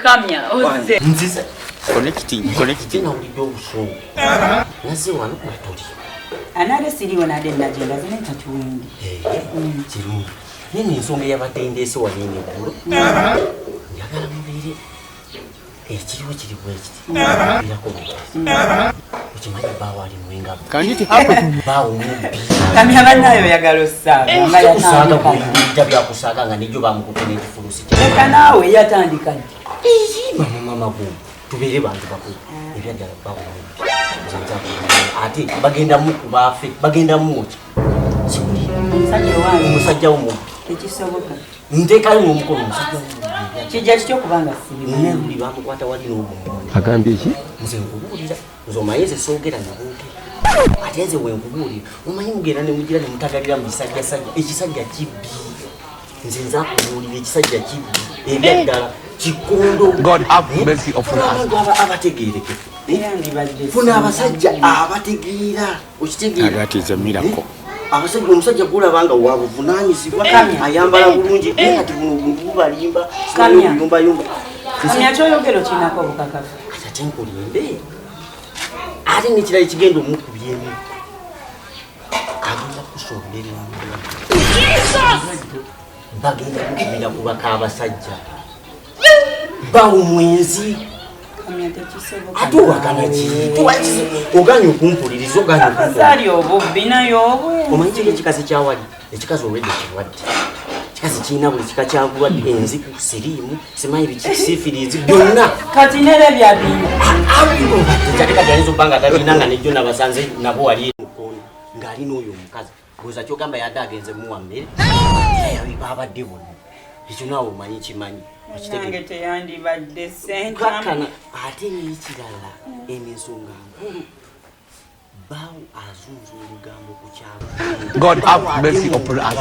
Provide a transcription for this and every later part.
Kamya, oze. Nziza. Connecting. Na ulijo usungu. Nasi wanu matuli. Anale siri wanade najenda zine tatu wingi. Chirungu. Nini nsonga yabatendese wanene kulo? Njagala mubiri. Chiriwo chiriwo ekiti. Birako bita. Uchimanyi bawo ali mwenga. Kaniti hapa bawo mubi. Kamya banayo yagalo saga. Ngaya kusaga kuita bya kusaga nga nijo bamukupene kifurusi. Leka nawe yatandika. Mama ku. Tubere bantu bakulu. Ebyagala bawo. Ati bagenda muku bafe. Bagenda muki. Sikuli. Musajja wo mubi. Ekisoboka. Ndekayo n'omukono musajja wo. Kijja kityo kubanga sibi. Nnuli bamukwata wali n'omu. agambye ki? Nze nkubulira. Nzomayeze soogera nabuke. Ate nze wenkubulira. Omanyi mugenda ne mugira ne mutagalira mu bisajja sajja. Ekisajja kibbi. Nze nza kubulira ekisajja kibbi. Ebyaddala kikondo. God have mercy upon us. Abategeereke. Funa abasajja abategeera. Okitegeera. That is a miracle. Abasajja omusajja gulabanga wabuvunaanyizibwa ayambala bulungi ati buntu bubalimba yumba yumba. Kamya kyoyogero kinako bukakafu. Ate nkulimbe. Ate n'ekirala ekigenda omukubyemu. Agenda kusoberera. Bagenda kukibira kubaka abasajja. Bawo mwenzi. Kamya tekisoboka. Ate wakana ki? Oganya okumpuliriza oganya okumpuliriza. Sali obubbi nayo obwe. Omanyi kiki ekikazi kyawali? Ekikazi olwedde kirwadde. Ekikazi kirina buli kika kyagulwadde enziku, siriimu, simanyi biki sifirizi byonna. Kati nere byabina. Kyaleka gyayinza okuba nga tabiina nga nejjo nabasanze nabo wali mukono ng'alina oyo omukazi. Goza kyogamba yadde agenze muwa mmere. Babadde bonna. Ekyo naawe omanyi kimanyi. Nange teyandibadde sente. Kakana ate n'ekirala ensonga nkulu. Bawo azunza olugambo ku kyalo. God have mercy upon us.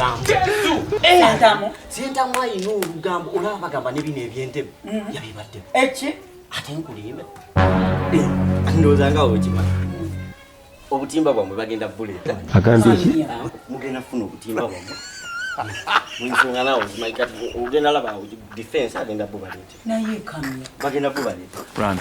Sentamu ayina olugambo olaba bagamba ne bino ebyentebe yabibadde. Eki? Ate nkulimbe. Ndowooza nga okimanyi. Obutimba bwammwe bagenda buleeta. Agambye ki? Mugenda kufuna obutimba bwammwe. Mwinsonga nawe okimanyi kati ogenda laba defense agenda bubaleeta. Naye Kamya. Bagenda bubaleeta. Run.